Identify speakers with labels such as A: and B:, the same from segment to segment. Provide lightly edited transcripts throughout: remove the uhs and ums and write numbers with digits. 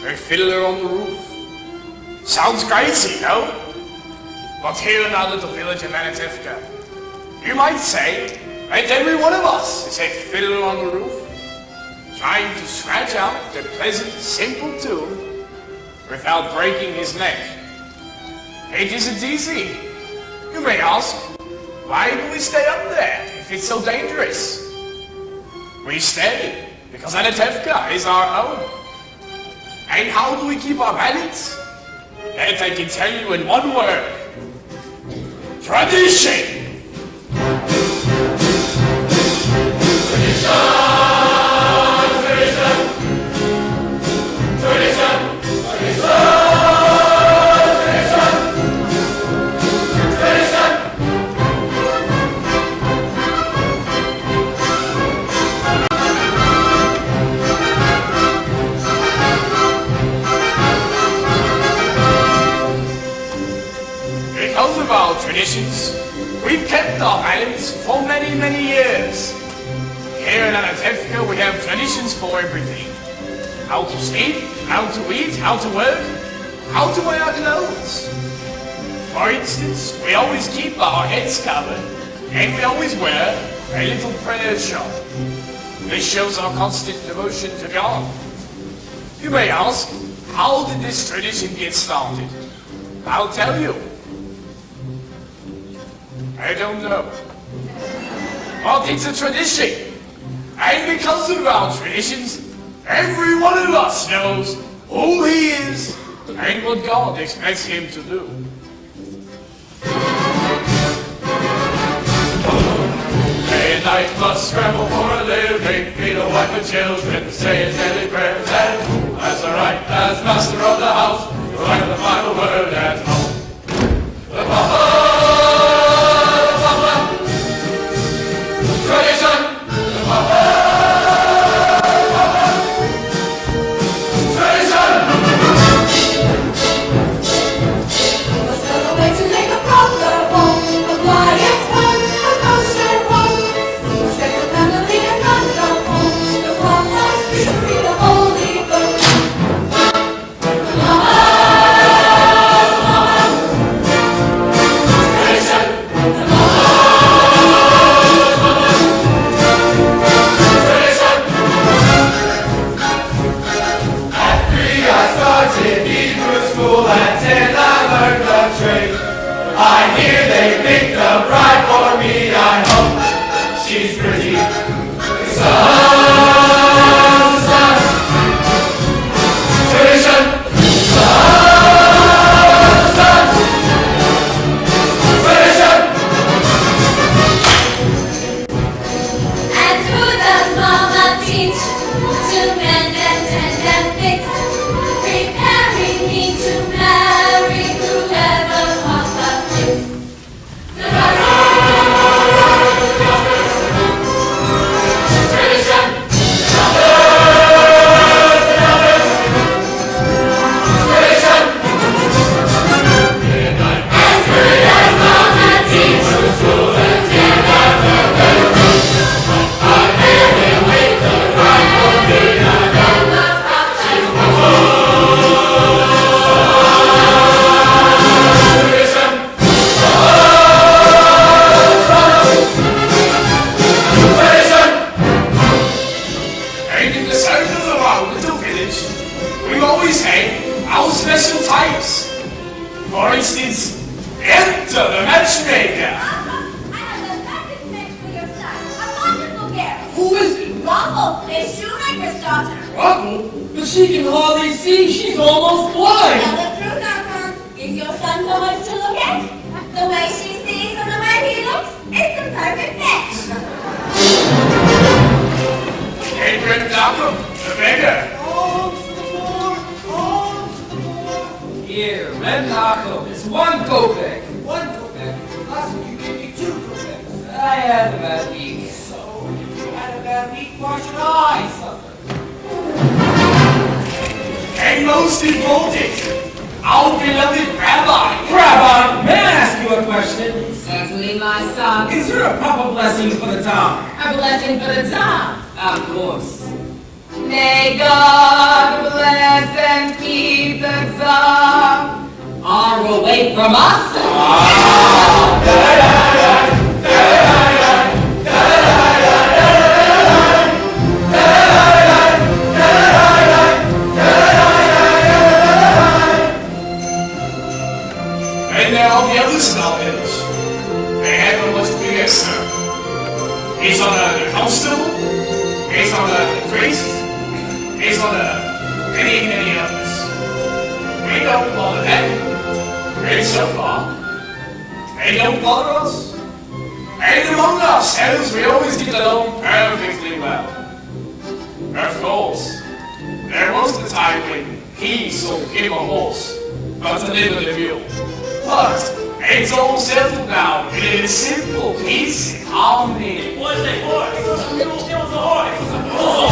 A: a fiddler on the roof. Sounds crazy, no? But here in our little village of Anatevka, you might say that every one of us is a fiddler on the roof, trying to scratch out the pleasant, simple tune without breaking his neck. It isn't easy. You may ask, why do we stay up there if it's so dangerous? We stay because Anatevka is our home. And how do we keep our balance? That I can tell you in one word. Tradition! Because of our traditions, we've kept our balance for many, many years. Here in Anatevka, we have traditions for everything. How to sleep, how to eat, how to work, how to wear our clothes. For instance, we always keep our heads covered, and we always wear a little prayer shawl. This shows our constant devotion to God. You may ask, how did this tradition get started? I'll tell you. I don't know. But it's a tradition. And because of our traditions, every one of us knows who he is and what God expects him to do. Day and night must scramble for a living, feed a wife and children, say his daily prayers, and who has the right as master of the house to write the final word at home? The I hear they picked a bride for me. I hope she's pretty. Tradition. Tradition.
B: And who does Mama teach to mend and tend and fix, preparing me to marry whoever Papa picks?
A: Special types. For instance, enter the matchmaker.
B: I have the perfect match for your son. A wonderful girl.
C: Who is it?
B: Rocco, the shoemaker's daughter.
C: Rocco? But she can hardly see. She's almost blind.
B: Tell the truth, Uncle. Is your son so much to look at? The way she sees and the way he looks, it's a perfect match.
A: Adrian Malcolm, the beggar.
C: Here, Red Knuckle, it's 1 kopeck. 1 kopeck? Last week you gave me 2 kopecks. I had a bad week. So, if you had a bad week, why should I suffer?
A: And most important, our beloved Rabbi.
C: Rabbi, may I ask you a question?
D: Certainly, my son.
C: Is there a proper blessing for the Tsar?
D: A blessing for the Tsar.
C: Of course.
D: May God bless and Are away from us?
A: And there are the others in our village. They haven't much to do their sir. He's on the constable, he's on the priest, he's on many others. We don't bother them. And so far, they don't bother us. And among ourselves, we always get along perfectly well. Of course, there was the time when he sold him a horse, but delivered a mule. But it's all settled now in simple peace and harmony.
E: It was a horse. It was a mule. It was a horse. It was a mule.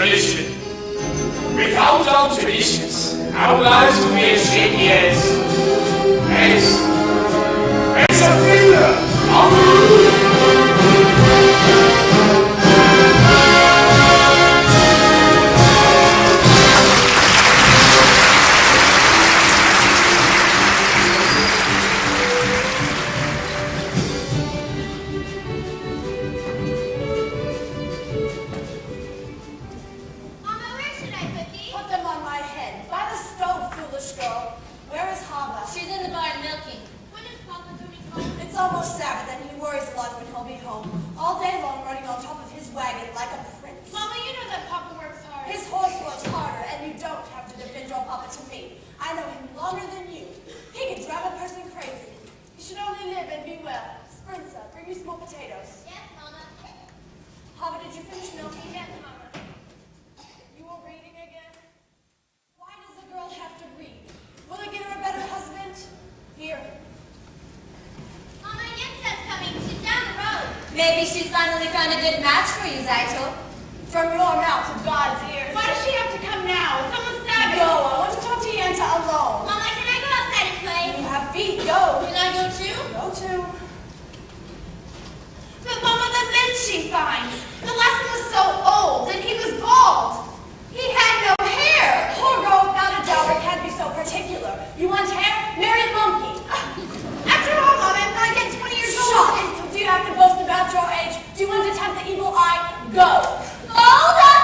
A: Tradition. Without our traditions, our lives would be as shaky as a fiddler on the roof.
B: Maybe she's finally found a good match for you, Zyto. From your mouth to God's ears.
F: Why does she have to come now? It's almost 7.
B: Go, I want to talk to Yenta alone.
F: Mama, can I go outside and play?
B: You have feet, go.
F: Can I go too?
B: Go too.
F: But Mama, the bench she finds. The last one was so old, and he was bald. He had no hair.
B: Poor girl without a dowry can't be so particular. You want hair? Marry a monkey.
F: After all, Mama, I'm not yet 20 years old.
B: Shut! Do you have to boast about your age? Do you want to tempt the evil eye? Go!
F: Golda!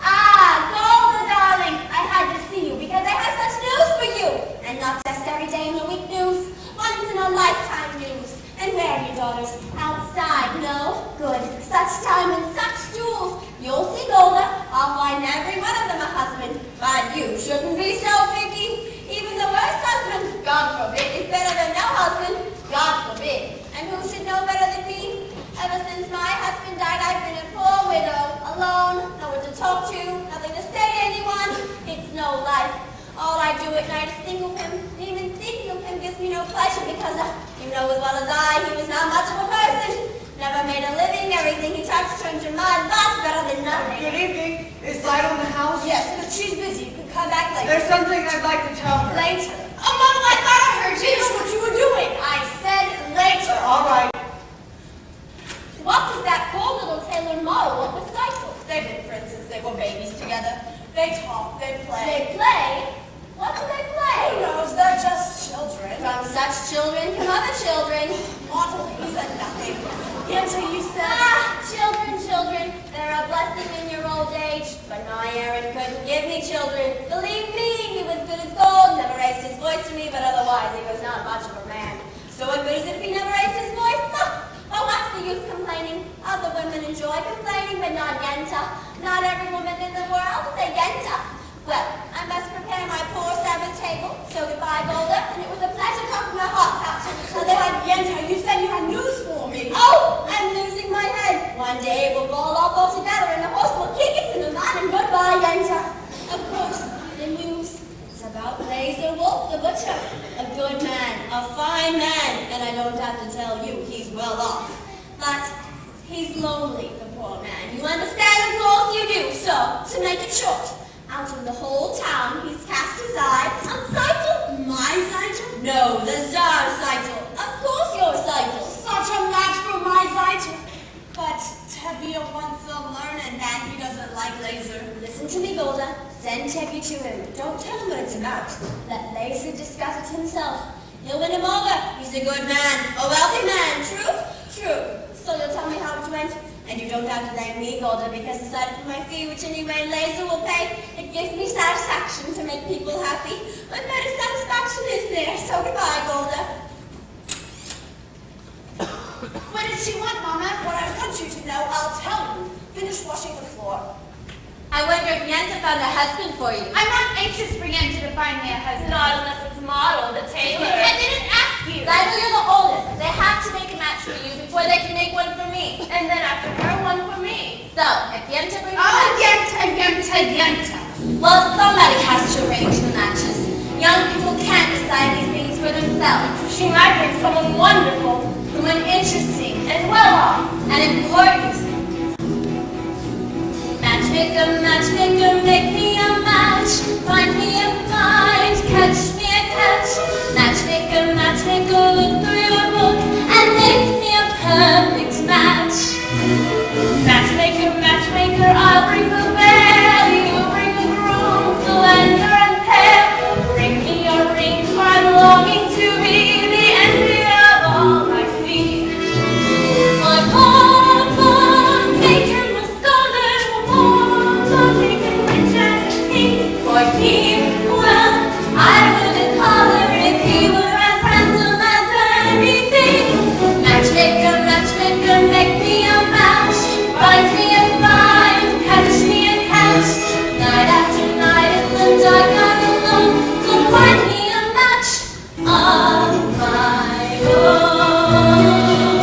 F: Ah, Golda, darling. I had to see you because I have such news for you. And not just every day in the week news. Once in a lifetime news. And where are you, daughters? Outside, no? Good. Such time and such jewels. You'll see, Golda. I'll find every one of them a husband. But you shouldn't be so picky. Even the worst husband, God forbid, is better than no husband. God forbid. And who should know better than me? Ever since my husband died, I've been a poor widow, alone, no one to talk to, nothing to say to anyone. It's no life. All I do at night is think of him. Even thinking of him gives me no pleasure because you know as well as I, he was not much of a person. Never made a living. Everything he touched turned to mud. That's better than nothing.
C: Good evening. Is Zyto in the house?
B: Yes, but she's busy. You can come back later.
C: There's something I'd like to tell her.
B: Later.
F: Oh, Mama, I thought I heard you.
B: You know what you were doing.
F: I said later.
C: All right.
F: What was that poor little Taylor model? What was Cycle?
B: They've been friends since they were babies together. They talk, they play.
F: They play? What do they play?
B: Who knows? They're just children.
F: From such children come other children.
B: Mortal, he said nothing. Until you said...
F: Ah, children. They're a blessing in your old age. But my Aaron couldn't give me children. Believe me, he was good as gold. Never raised his voice to me, but otherwise he was not much of a man. So what good is it if he never raised his voice? Oh, what's the use complaining? Other women enjoy complaining, but not Yenta. Not every woman in the world is a Yenta. Well, I must prepare my poor Sabbath table. So goodbye, Golda, and it was a pleasure talking to my hot pouch.
B: So they had Yenta, you said you had news for me.
F: Oh, I'm losing my head. One day it will all go together, and the horse will kick it in the mud, and goodbye, Yenta. Of course, the news is about don't have to tell you he's well off. But he's lonely, the poor man. You understand, of course you do. So, to make it short, out of the whole town, he's cast his eye on Seitel. My Seitel? No, the Tsar Seitel. Of course your Seitel.
G: Such a match for my Seitel. But Tevye wants a learned man. He doesn't like laser.
F: Listen to me, Golda. Send Tevye to him. Don't tell him what it's about. Let Laser discuss it himself. He'll win him over. He's a good man. A wealthy man. True? True. So you'll tell me how it went? And you don't have to thank me, Golda, because aside from my fee, which anyway Laser will pay, it gives me satisfaction to make people happy. What better satisfaction is there? So goodbye, Golda.
G: What did she want, Mama? What I want you to know, I'll tell you. Finish washing the floor.
F: I wonder if Yenta found a husband for you.
G: I'm not anxious for Yenta to find me a husband.
B: Not unless it's Model, the tailor.
G: I didn't ask you.
F: Lionel, you're the oldest. They have to make a match for you before they can make one for me.
B: And then after her, one for me.
F: So, if Yenta brings
G: Oh,
F: a
G: Yenta.
F: well, somebody has to arrange the matches. Young people can't decide these things for themselves.
B: She might bring someone wonderful,
F: Someone interesting
B: and well off.
F: and important. Matchmaker, make me a match. Find me a find, catch me a catch. Matchmaker, look through your book and make me a perfect match.
B: Matchmaker, I'll bring the bell, you bring the groom, slender and pale. Bring me a ring, for I'm longing to be the envy of all I see.
F: My papa, make him a scholar, papa, make him rich as a king. For he, well, I wouldn't holler if he were as handsome as anything. Matchmaker, make me a match. Find me a find, catch me a catch. Night after night in the dark I'm alone, so find me a match of my own.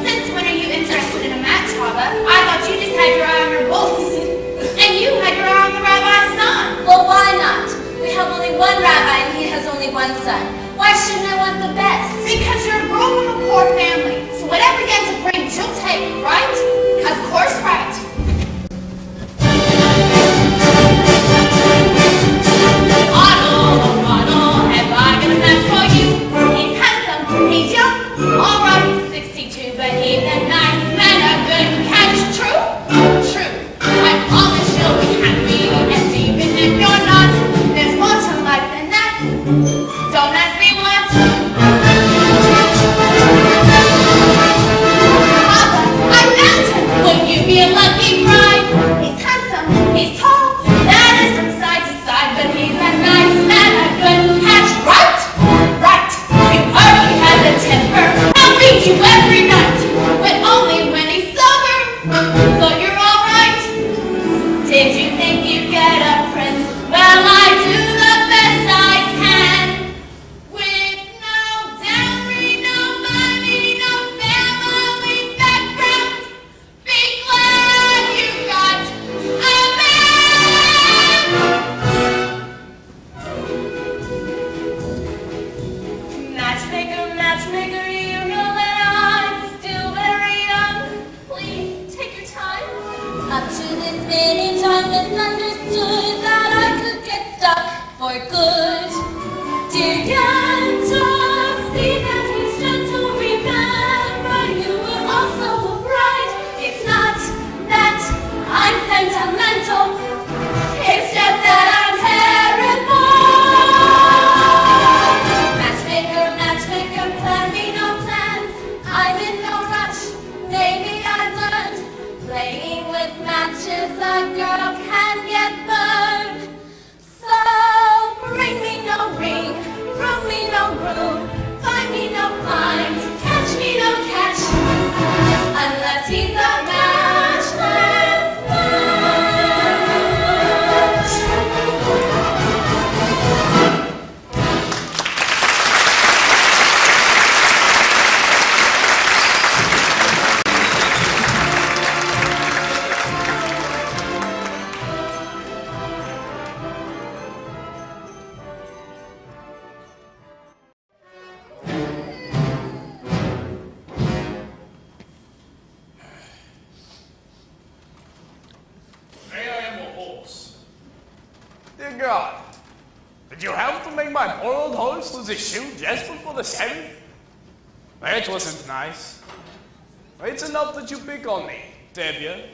G: Since when are you interested in a match, Hava? I thought you just had your eye on your books. And you had your eye on the rabbi's son.
F: Well, why not? We have only one rabbi and he has only one son. Why shouldn't I want the best?
G: Because you're a girl from a poor family. So whatever Yenta brings, you'll take, right? Of course, right.
B: Model, have I got a match for you? He's handsome, he's young, alright, he's 62, but he's a nice man, a good catch. True? True. I promise you'll be happy, and even if you're not, there's more to life than that. Don't ask me what. Papa, I found him. Would you be a lucky bride? He's handsome, he's tall, that is from side to side, but he's a nice man, a good catch. Right? Right. You heard he has a temper. I'll beat you every night, but only when he's sober. So you're alright? Did you think you'd get a prince? Well, I do the best I can. With no dowry, no money, no family background. Be glad you got a man. Matchmaker, you know that I'm still very young. Please take your time.
F: Up to this minute I misunderstood that I could get stuck for good. Dear Yenta, see that he's gentle, remember you were also a bride. It's not that I'm sentimental, it's just that I'm terrible. Matchmaker, plan me no plans, I'm in no rush, maybe I've learned. Playing with matches, a girl can get burned. So bring me no ring, bring me
A: God. Did you have to make my poor old horse lose his shoe just before the 7th? That wasn't nice. It's enough that you pick on me, Tevye.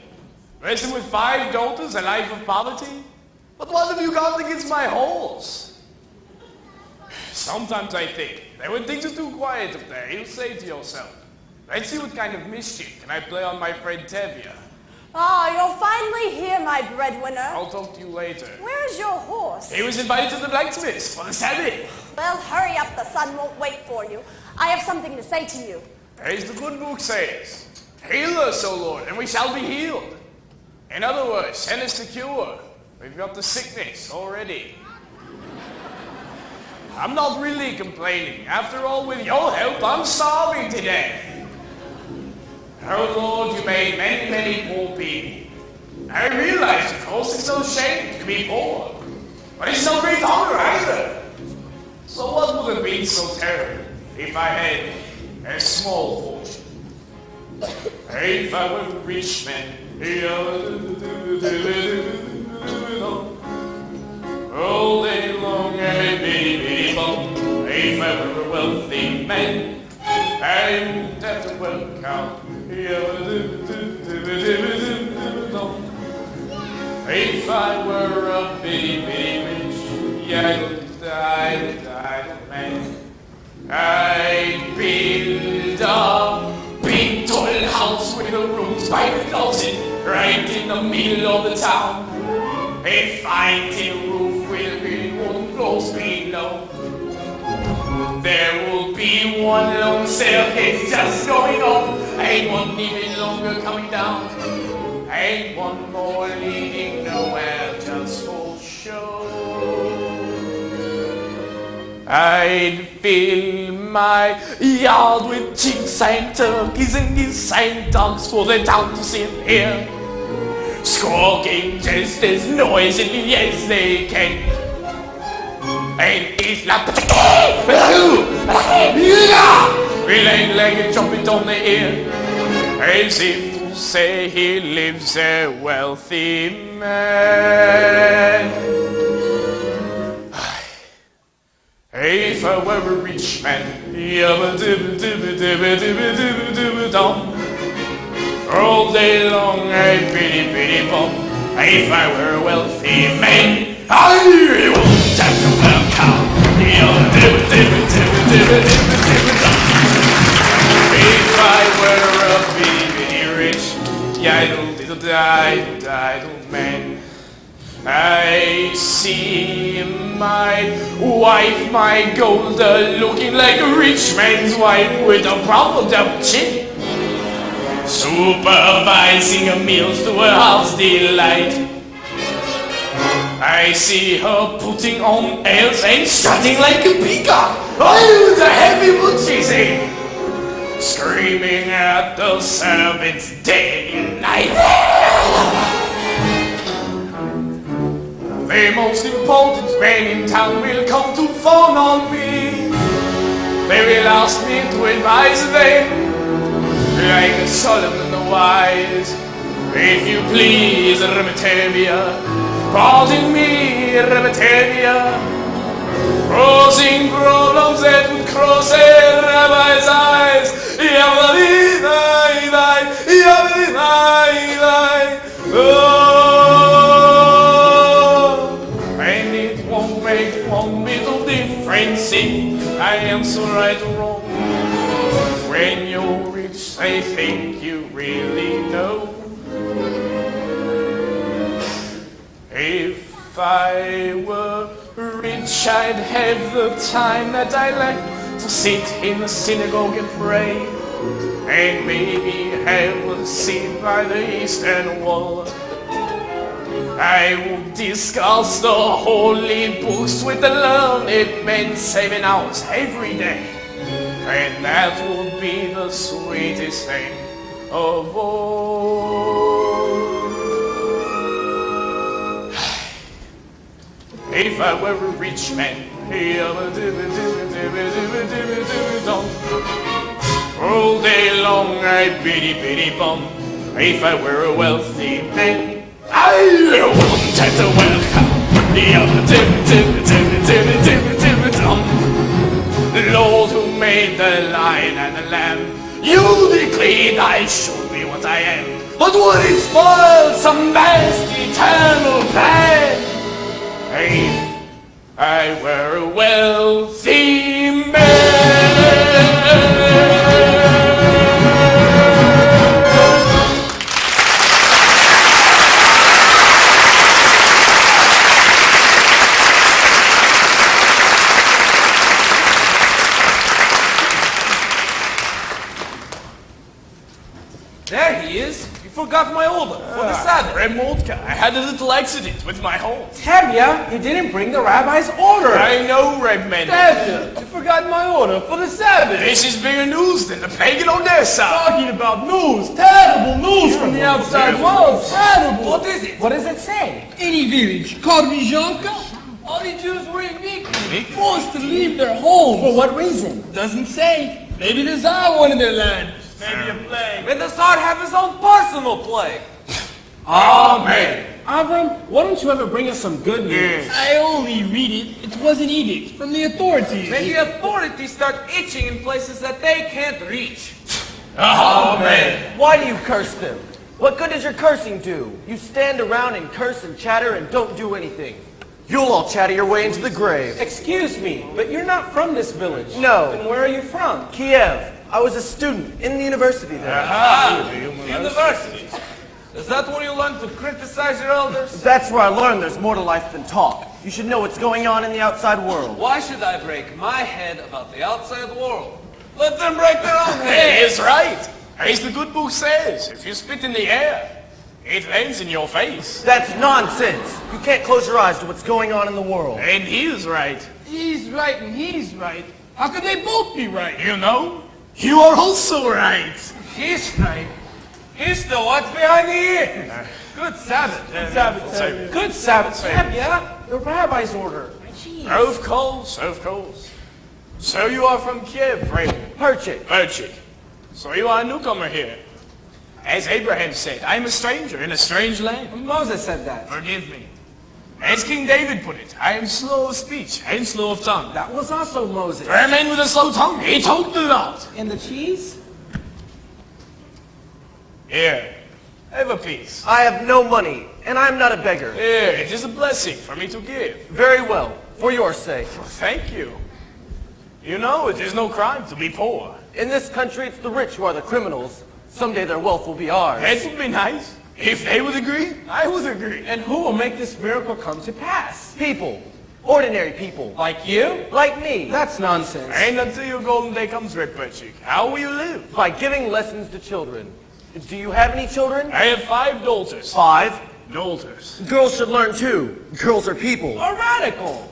A: Raising with 5 daughters, a life of poverty? But what have you got against my horse? Sometimes I think that when things are too quiet up there, you'll say to yourself, let's see what kind of mischief can I play on my friend Tevye.
F: Oh, you're finally here, my breadwinner.
A: I'll talk to you later.
F: Where's your horse?
A: He was invited to the blacksmith's for the 7th.
F: Well, hurry up. The sun won't wait for you. I have something to say to you.
A: As the good book says, heal us, O Lord, and we shall be healed. In other words, send us the cure. We've got the sickness already. I'm not really complaining. After all, with your help, I'm starving today. Oh Lord, you made many, many poor people. I realize, of course, it's no shame to be poor. But it's no great honor either. So what would have been so terrible if I had a small fortune? If I were a rich man, all day long, if I were a wealthy man, I wouldn't have to work out. If I were a bitty rich, I'd man. I'd build a big tall house with a rooms by the dozen, right in the middle of the town. A fine tin roof with green wooden floors below. There will be one long staircase just going up, and one even longer coming down, and one more leading nowhere just for show. I'd fill my yard with chicks and turkeys and geese and ducks for the town to see and hear, squawking just as noisily as they can. And it's like relaying like a trumpet on the ear, as if to say he lives a wealthy man. If I were a rich man, all day long I'd bitty bum. If I were a wealthy man, I wouldn't have to work out. If I were a bitty rich, idle man, I see my wife, my golda, looking like a rich man's wife with a proper double chin, supervising her meals to her heart's delight. I see her putting on airs and strutting like a peacock. Oh, the heavy boots in, screaming at the servants day and night. The most important man in town will come to phone on me. They will ask me to advise them, like Solomon the wise. If you please, Remetavia, pardon me, Remetavia, causing problems that would cross a rabbi's eyes. And it won't make one bit of difference if I answer right or wrong. When you're rich, I think you really know. If I were rich, I'd have the time that I like to sit in the synagogue and pray, and maybe have a seat by the eastern wall. I would discuss the holy books with the learned men 7 hours every day, and that would be the sweetest thing of all. If I were a rich man, all day long I'd bitty bum. If I were a wealthy man, I wouldn't have to work. Lord who made the lion and the lamb, you decreed I should be what I am. But would it spoil some vast eternal plan if I were a wealthy man?
C: There he is. You forgot my order for the Sabbath.
A: Remolka, I had a little accident with my horse.
C: Tevye, you didn't bring the rabbi's order.
A: I know, Redman.
C: Tevye, you forgot my order for the Sabbath.
A: This is bigger news than the pagan Odessa.
C: Talking about news, terrible news from the outside world. Terrible. What is it? What does it say?
H: Any village called Vizhanka, all the Jews were evicted, forced to leave their homes.
C: For what reason?
H: Doesn't say. Maybe the Tsar wanted their land.
C: Maybe a plague. May the Tsar have his own personal plague.
A: Amen.
C: Avram, why don't you ever bring us some good news?
A: Yes.
H: I only read it. It was an edict from the authorities.
C: May the authorities start itching in places that they can't reach.
A: Amen.
I: Why do you curse them? What good does your cursing do? You stand around and curse and chatter and don't do anything. You'll all chatter your way into the grave.
C: Excuse me, but you're not from this village.
I: No.
C: Then where are you from?
I: Kiev. I was a student in the university there.
C: University. Is that where you learn to criticize your elders?
I: That's where I learned there's more to life than talk. You should know what's going on in the outside world.
C: Why should I break my head about the outside world? Let them break their own
A: He
C: head.
A: is right. As the good book says, if you spit in the air, it lands in your face.
I: That's nonsense. You can't close your eyes to what's going on in the world.
A: And he is right.
H: He's right and he's right. How could they both be right?
A: You know, you are also right.
C: He's right. He's the what's behind the ear. Good Sabbath.
A: Good Sabbath.
C: Good Sabbath. Yeah, the rabbi's order.
A: Of course, of course. So you are from Kiev, Raymond.
I: Perchik.
A: So you are a newcomer here. As Abraham said, I am a stranger in a strange land.
C: Moses said that.
A: Forgive me. As King David put it, I am slow of speech and slow of tongue.
C: That was also Moses.
A: For a man with a slow tongue, he talked a lot.
C: And the cheese?
A: Here, have a piece.
I: I have no money, and I'm not a beggar.
A: Here, it is a blessing for me to give.
I: Very well, for your sake.
A: Thank you. You know, it is no crime to be poor.
I: In this country, it's the rich who are the criminals. Someday their wealth will be ours.
A: That would be nice. If they would agree, I would agree.
C: And who will make this miracle come to pass?
I: People. Ordinary people.
C: Like you?
I: Like me.
C: That's nonsense.
A: And until your golden day comes, Red Perchik, how will you live?
I: By giving lessons to children. Do you have any children?
A: I have 5 daughters.
I: 5.
A: Daughters.
I: Girls should learn too. Girls are people.
C: A radical.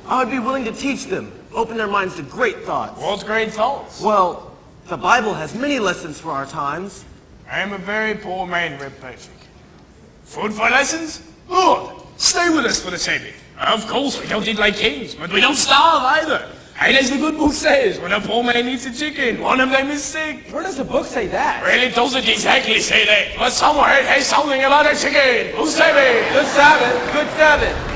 I: I would be willing to teach them. Open their minds to great thoughts.
A: What great thoughts?
I: Well, the Bible has many lessons for our times.
A: I am a very poor man, Red Perchik. Food for lessons? Good. Stay with us for the Sabbath. Of course, we don't eat like kings, but we don't starve either. And as the good book says, when a poor man eats a chicken, one of them is sick.
C: Where does the book say that?
A: Well, it doesn't exactly say that, but somewhere it has something about a chicken. Who said it?
C: Good Sabbath.
I: Good Sabbath.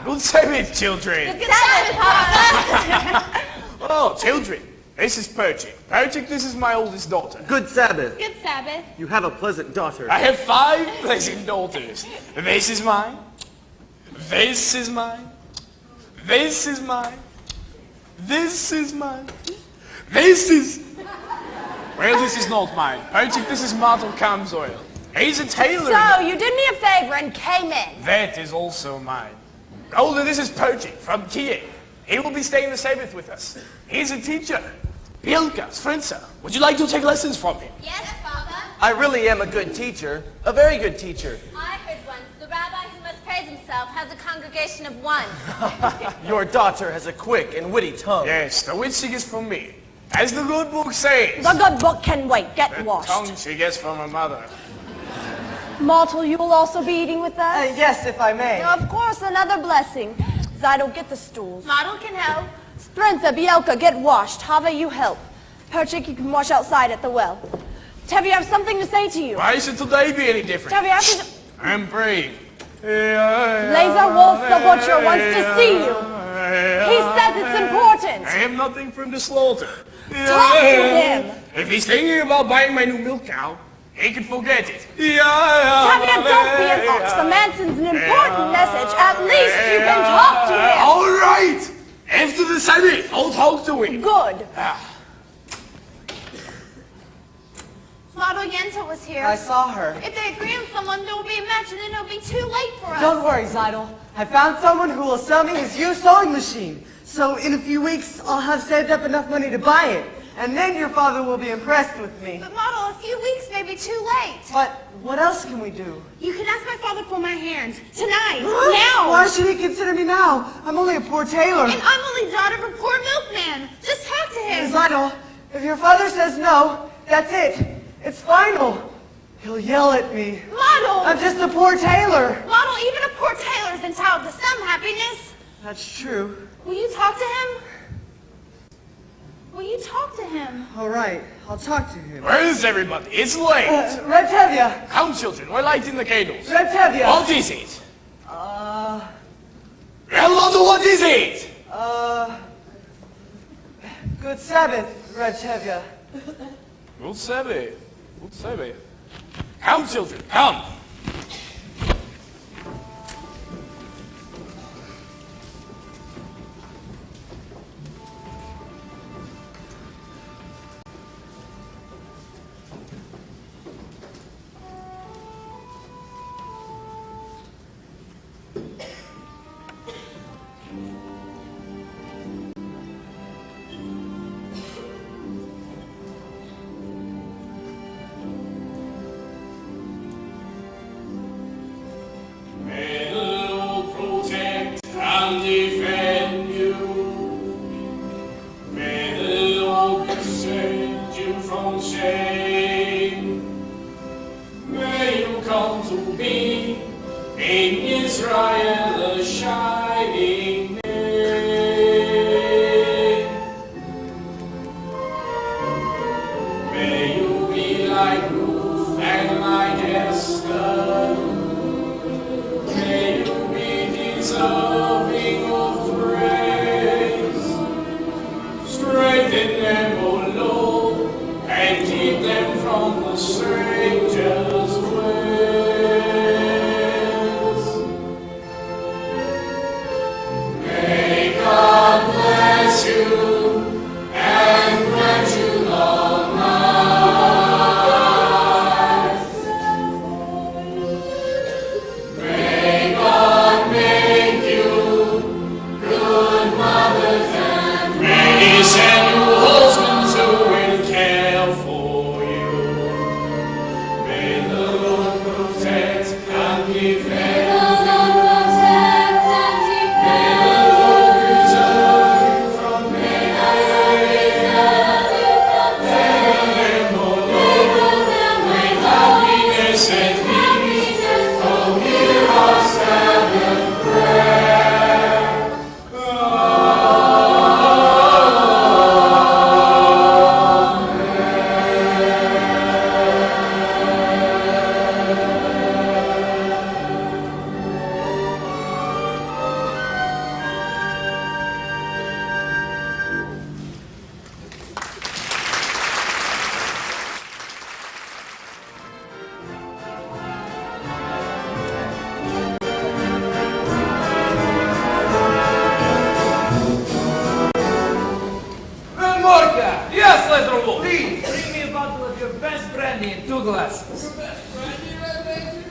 A: Good Sabbath, children.
B: Good Sabbath, Papa.
A: Oh, children, this is Perchik. Perchik, this is my oldest daughter.
I: Good Sabbath.
B: Good Sabbath.
I: You have a pleasant daughter.
A: I have 5 pleasant daughters. This is mine. This is mine. This is mine. This is mine. This is... Well, this is not mine. Perchik, this is Martel Kamzoil. He's a tailor.
F: So, you did me a favor and came in.
A: That is also mine. Older, this is Perchik from Kiev. He will be staying the Sabbath with us. He's a teacher. Bielka, Svensa, would you like to take lessons from him?
B: Yes, Papa.
I: I really am a good teacher. A very good teacher.
F: I heard once, the rabbi who must praise himself has a congregation of 1.
I: Your daughter has a quick and witty tongue.
A: Yes, the witching is from me. As the good book says.
F: The good book can wait. Get
A: The
F: washed.
A: tongue she gets from her mother.
F: Mottel, you will also be eating with us?
I: Yes, if I may.
F: Of course, another blessing. Zydo, get the stools.
G: Model can help.
F: Sprinza, Bielka, get washed. Have you help. Perchik, you can wash outside at the well. Tevi, I have something to say to you.
A: Why should today be any different?
F: Tevi, I have to...
A: I'm brave.
F: Laser Wolf the Butcher wants to see you. He says it's important.
A: I have nothing from the slaughter.
F: Talk to him.
A: If he's thinking about buying my new milk cow, he can forget it.
F: Tavia, don't be an ox. The man sends an important message. At least you can talk to him.
A: All right. After the Senate, I'll talk to him.
F: Good.
G: Model Yenta was here.
I: I saw her.
G: If they agree on someone, there will be a match and then it'll be too late for us.
I: Don't worry, Zydel. I found someone who will sell me his used sewing machine. So in a few weeks, I'll have saved up enough money to buy it. And then your father will be impressed with me.
G: But Model, a few weeks may be too late.
I: But what else can we do?
G: You can ask my father for my hand. Tonight. Now.
I: Why should he consider me now? I'm only a poor tailor.
G: And I'm only daughter of a poor milkman. Just talk to him.
I: Zydel, if your father says no, that's it. It's final. He'll yell at me.
G: Model.
I: I'm just a poor tailor.
G: Model, even a poor tailor is entitled to some happiness.
I: That's true.
G: Will you talk to him? Will you talk to him?
I: All right, I'll talk to him.
A: Where is everybody? It's late.
I: Red Tevya.
A: Come, children, we're lighting the candles.
I: Red Tevya.
A: What is it? Hello, what is it?
I: Good Sabbath, Red Tevya.
A: Good Sabbath. Good Sabbath. Come, children, come.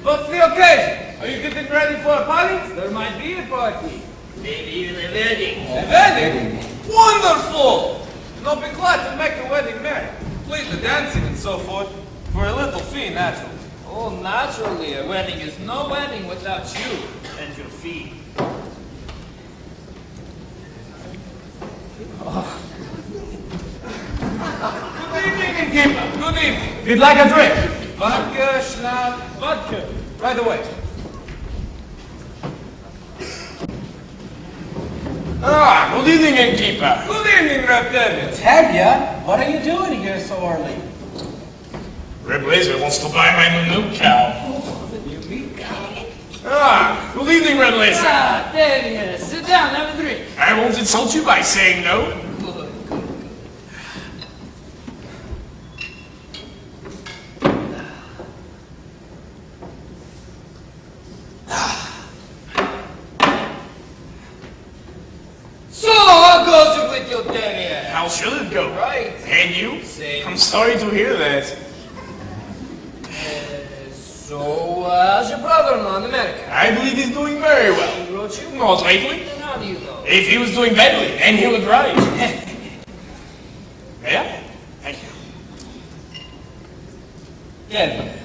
H: What's the occasion? Are you getting ready for a party? There might be a party.
E: Maybe even a wedding.
H: A wedding? Wonderful! And I'll be glad to make the wedding merry. Complete the dancing and so forth. For a little fee, naturally. Oh, naturally. A wedding is no wedding without you and your fee. Good evening, innkeeper. Good evening. You'd like a drink? Vodka, schnapps, vodka. Right away.
A: Ah, good evening, innkeeper.
H: Good evening, Reptilian.
C: Tevye, what are you doing here so early?
A: Red Blazer wants to buy my new milk cow.
C: You meet
A: Ah, good evening, Red Blazer.
C: Ah, Tevye, sit down, have a drink.
A: I won't insult you by saying no.
C: So, how goes it with you, Tevye?
A: How should it go?
C: Right.
A: And you?
C: Same.
A: I'm sorry to hear that.
C: So, how's your brother-in-law in America?
A: I believe he's doing very well.
C: He wrote you?
A: Not lately.
C: Then how do you know?
A: If he was doing badly, then he would write. Yeah? Thank you.
C: Tevye,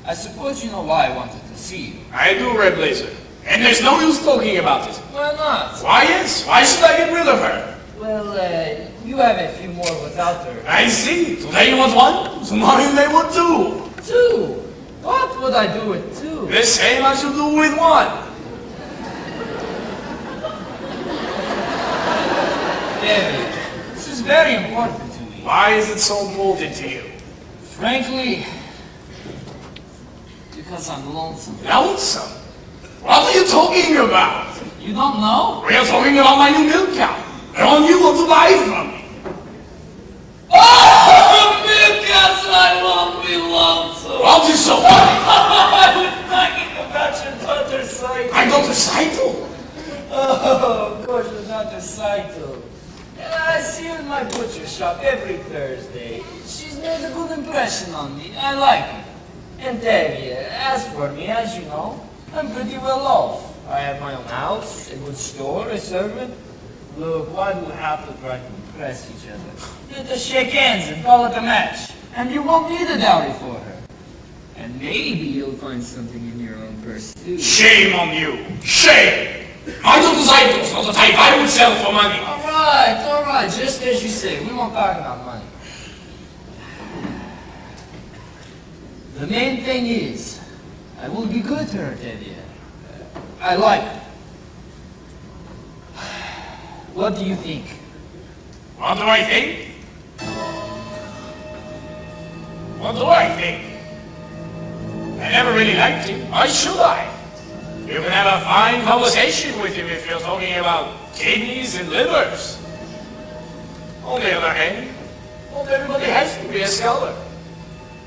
C: I suppose you know why I wanted to see you.
A: I do, Red Blazer. And there's no use talking about it.
C: Why not?
A: Why yes? Why should I get rid of her?
C: Well, you have a few more without her.
A: I see. Today you want one, tomorrow you may want two.
C: Two? What would I do with two?
A: The same as you do with one.
C: Tevye, this is very important to me.
A: Why is it so important to you?
C: Frankly, because I'm lonesome.
A: Lonesome? What are you talking about?
C: You don't know?
A: We are talking about my new milk cow. The one you want to buy from me.
C: Oh, because I won't be lonesome.
A: What is so funny?
C: I was talking about your motorcycle.
A: I got a cycle.
C: Oh, of course, your motorcycle. I see her in my butcher shop every Thursday. She's made a good impression on me. I like her. And Tevye, as for me, as you know, I'm pretty well off. I have my own house, a good store, a servant. Look, why do we have to try to impress each other? You just shake hands and call it a match. And you won't need a dowry for her. And maybe you'll find something in your own purse, too.
A: Shame on you. Shame. My motorcycle's not the type I would sell for money.
C: All right, just as you say. We won't talk about money. The main thing is, I will be good to her, Tevye. I like her. What do you think?
A: What do I think? What do I think? I never really liked him. Why should I? You can have a fine conversation with him if you're talking about kidneys and livers. On the other hand, not everybody has to be a scholar.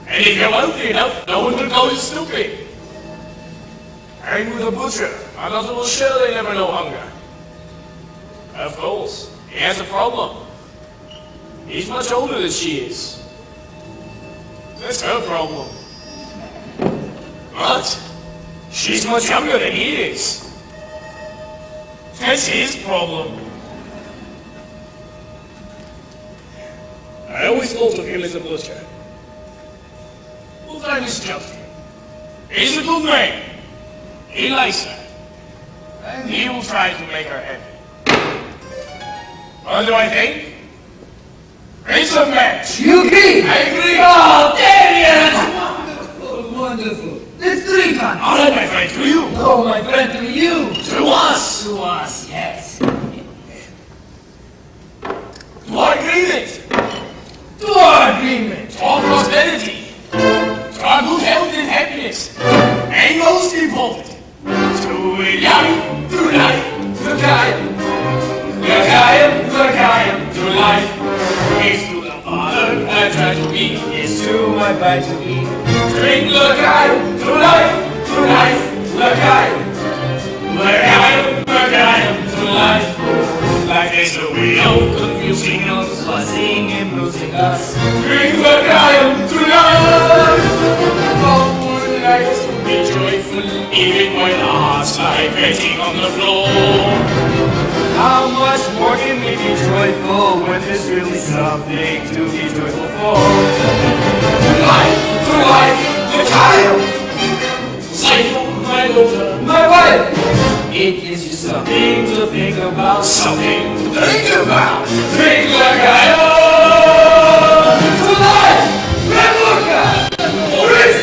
A: And if you're wealthy enough, no one will call you stupid. I'm with a butcher. My daughter will surely never know hunger. Of course, he has a problem. He's much older than she is. That's her problem. But she's much younger than he is. That's his problem. I always thought of him as a butcher. But I misjudged him. He's a good man. He likes her. And he will try to make her happy. What do I think? It's a match.
C: You agree?
A: I agree.
C: Oh, Tevye! Wonderful, wonderful. Let's drink on it.
A: All right, my friend, to you.
C: Oh, my friend, to you.
A: To us.
C: To us, yes.
A: To our agreement.
C: To our agreement.
A: To our prosperity. To our good health and happiness. And most important, to life, to life, to life. To life. Is to the father I try to be.
C: Is to my bite to eat.
A: Drink L'Occam, to life, to life, L'Occam. L'Occam, to life. Life is a wheel, confusing us,
C: Buzzing and losing us.
A: drink L'Occam, to life. Oh, life to be joyful, even when our hearts lie beating on the floor.
C: How much more can we be joyful when there's really something to be joyful for?
A: Life, to life, L'Occam. Cycle, my daughter,
C: My wife! It gives you something to think about.
A: something to think about. Drink L'Occam.
C: To life! Red Luca! Rich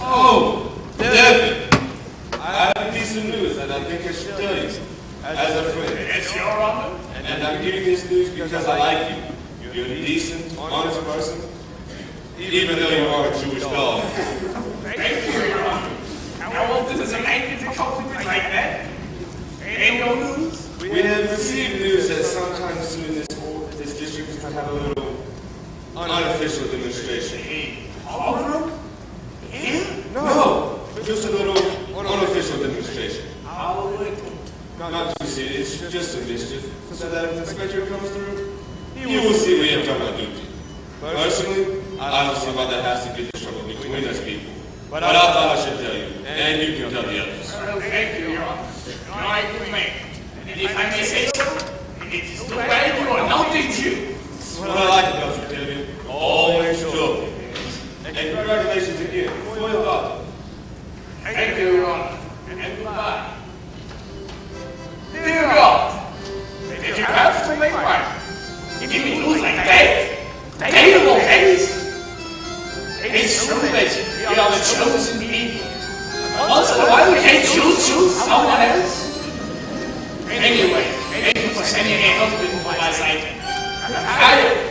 H: Oh, Devin. I have a piece of news that I think I should tell you. As a friend.
A: Yes, Your Honor.
H: And I'm giving this news because I like you. You're a decent, honest person, even though you are a Jewish dog.
A: Thank you, Your Honor. How often does a man get to compliment like that? Ain't no news?
H: We have received news that sometime soon this district is going to have a little unofficial demonstration.
A: Ballroom? Here?
H: No, just a little unofficial demonstration.
A: I'll wait.
H: Not too serious, just a mischief, so that if the inspector comes through, you will see we have done our duty. Personally, I don't see why that has to be the trouble between us people. But I thought I should tell you, and you can tell the others.
A: Thank you, Your Honor. No, I can make. And if I may say so, it's the way you are noted Jew.
H: That's what I like about you, David. Always joking. And congratulations again for your daughter.
A: Thank you, Your Honor. And goodbye. Dear God, did you have to make right? Give me news like that? Dateable days? It's true that we are the chosen people. Once in a while we can't choose someone else. Anyway, thank you for sending a husband for my side. I'm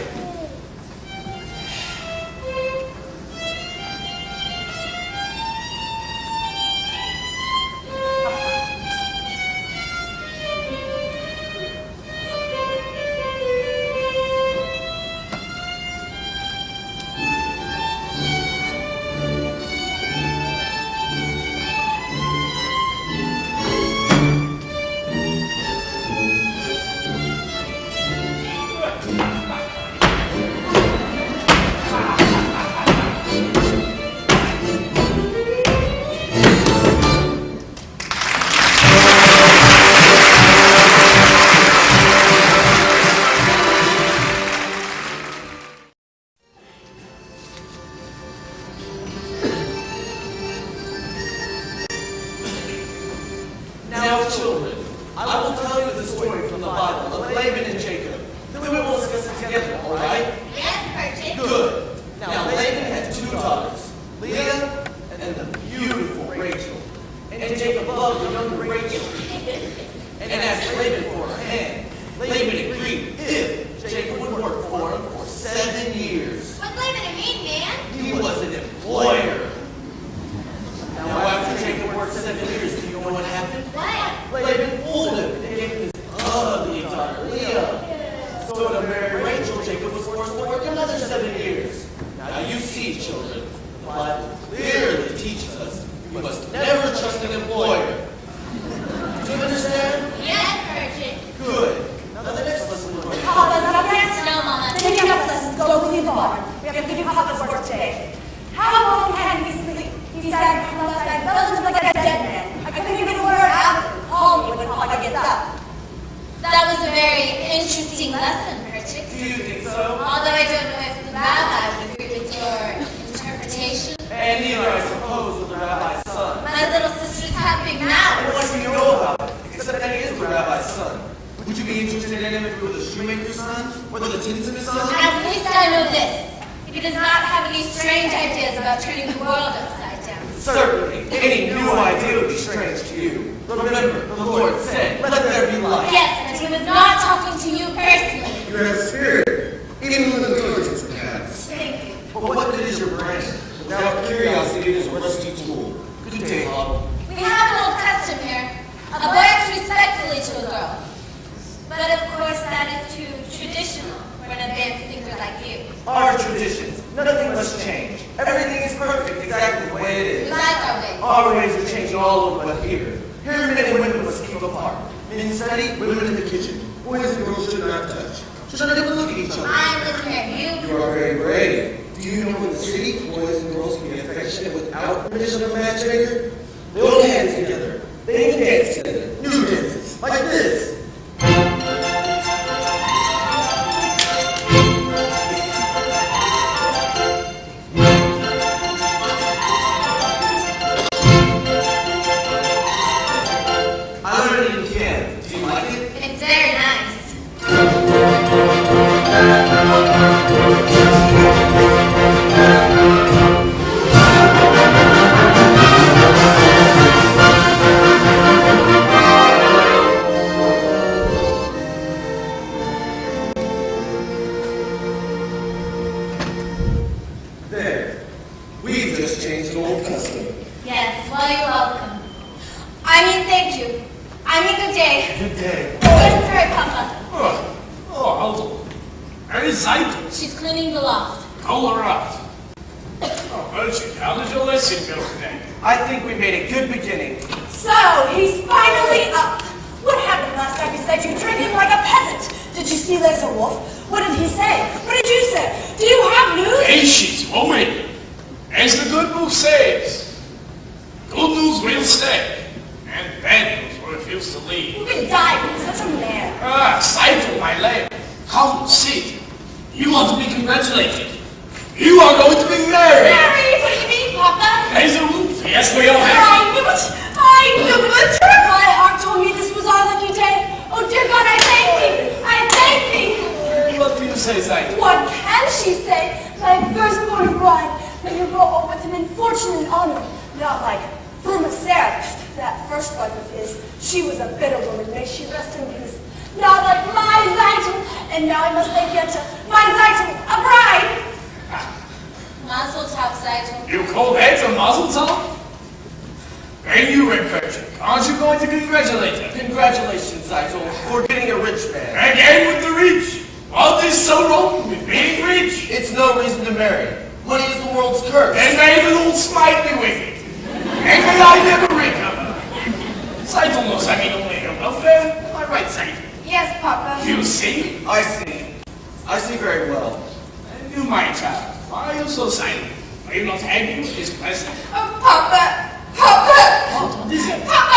J: Now, children, I will tell you the story from the Bible of Laban and Jacob. Then we will discuss it together, all right?
B: Yes, Purchase.
J: Good. Now, Laban had two daughters, Leah and the beautiful Rachel. And Jacob loved the younger Rachel. And asked Laban for her hand. Laban agreed if Jacob would work for him for 7 years.
B: What's Laban a mean man?
J: He was an employer. Now, after Jacob worked 7 years, do you know what happened?
B: What?
J: Laban fooled him and gave him his ugly daughter, Leah. So to marry Rachel, Jacob was forced to work another 7 years. Now you see, children, the Bible clearly teaches us we must never trust an employer. Do you understand?
B: Yes, Purchase.
J: Good. Now the next lesson we're going to
F: Papa's not yet?
B: No, Mama.
F: Then you have lessons. Go with the barn. We have to do Papa's work today. How long can we sleep? He said from last night, fell like a dead man. I couldn't get a word out. Call me when Papa gets up.
B: That was a very interesting lesson, Purchase.
J: Do you think so?
B: Although I don't know if the rabbi would agree with your interpretation.
J: And neither, I suppose, with the rabbi's son.
B: My little sister's have big
J: And
B: mouths.
J: what do you know about it? Except that he is the rabbi's son. Would you be interested in him if he were the shoemaker's son? Or the tinsmith's son?
B: At least I know this. He does not have any strange ideas about turning the world upside down.
J: Certainly, any new idea would be strange to you. Remember, the Lord said, let there be light.
B: Yes, but he was not talking to you personally.
K: You have spirit, even with intelligence perhaps.
B: Thank you.
J: But what good is your brain? Without curiosity, it is a rusty tool. Good day, Otto.
B: We have an old custom here. A boy acts respectfully to a girl. But of course that is too traditional for an advanced thinker like you.
J: Our traditions, nothing must change. Everything is perfect exactly the way it
B: We
J: is.
B: like our ways.
J: Our ways are changing all over but here. Here men and women must keep apart. Men study, women in the kitchen.
K: Boys and girls should not touch.
J: Should not even look at each other.
B: I live here. You.
K: You are very brave. Do you know in the city, boys and girls can be affectionate without permission of a matchmaker? They hold hands together. They can dance together. New dances, like this.
J: I learned it in piano. Do you like it?
B: It's very nice.
K: change an old custom.
B: Yes, well, you're welcome. I mean, thank you. I mean, good day.
K: Good day.
B: Good for Papa.
A: Hallo. Er is Zeitel.
B: She's cleaning the loft.
A: Call her out. Oh, Bertie, how did your lesson go today?
J: I think we made a good beginning.
F: So, he's finally up. What happened last time he said you drinking like a peasant? Did you see Les a wolf? What did he say? What did you say? Do you have news?
A: Patience, woman. As the good book says, good news will stay, and bad news will refuse to leave.
F: You could die being such a man.
A: Zeitel, my lad. Come, sit. You are to be congratulated. You are going to be married.
B: Married? What do you mean, Papa?
A: As a roof, yes, we all have.
F: I knew it. I knew it. My heart told me this was our lucky day. Oh, dear God, I thank thee. I thank thee.
A: What do you say, Zeitel?
F: What can she say? My firstborn bride. May you grow old with him in fortune and honor. Not like Firma Sarah, that first wife of his. She was a bitter woman. May she rest in peace. Not like my Zeitel. And now I must thank yet to my Zeitel, a bride.
B: Mazel tov, Zeitel.
A: You call that a mazel tov? And you, Red Persian, aren't you going to congratulate her?
J: Congratulations, Zeitel, for getting a rich man.
A: Again with the rich. What is so wrong with being rich?
J: It's no reason to marry. Money is the world's curse.
A: And may the Lord smite me with it. And may I never recover. Zeitel knows I mean only her welfare. Am I right, Zeitel?
B: Yes, Papa.
A: You see?
J: I see. I see very well.
A: And you, my child, why are you so silent? Are you not happy with this present?
B: Oh, Papa! Papa!
A: What is it?
B: Papa!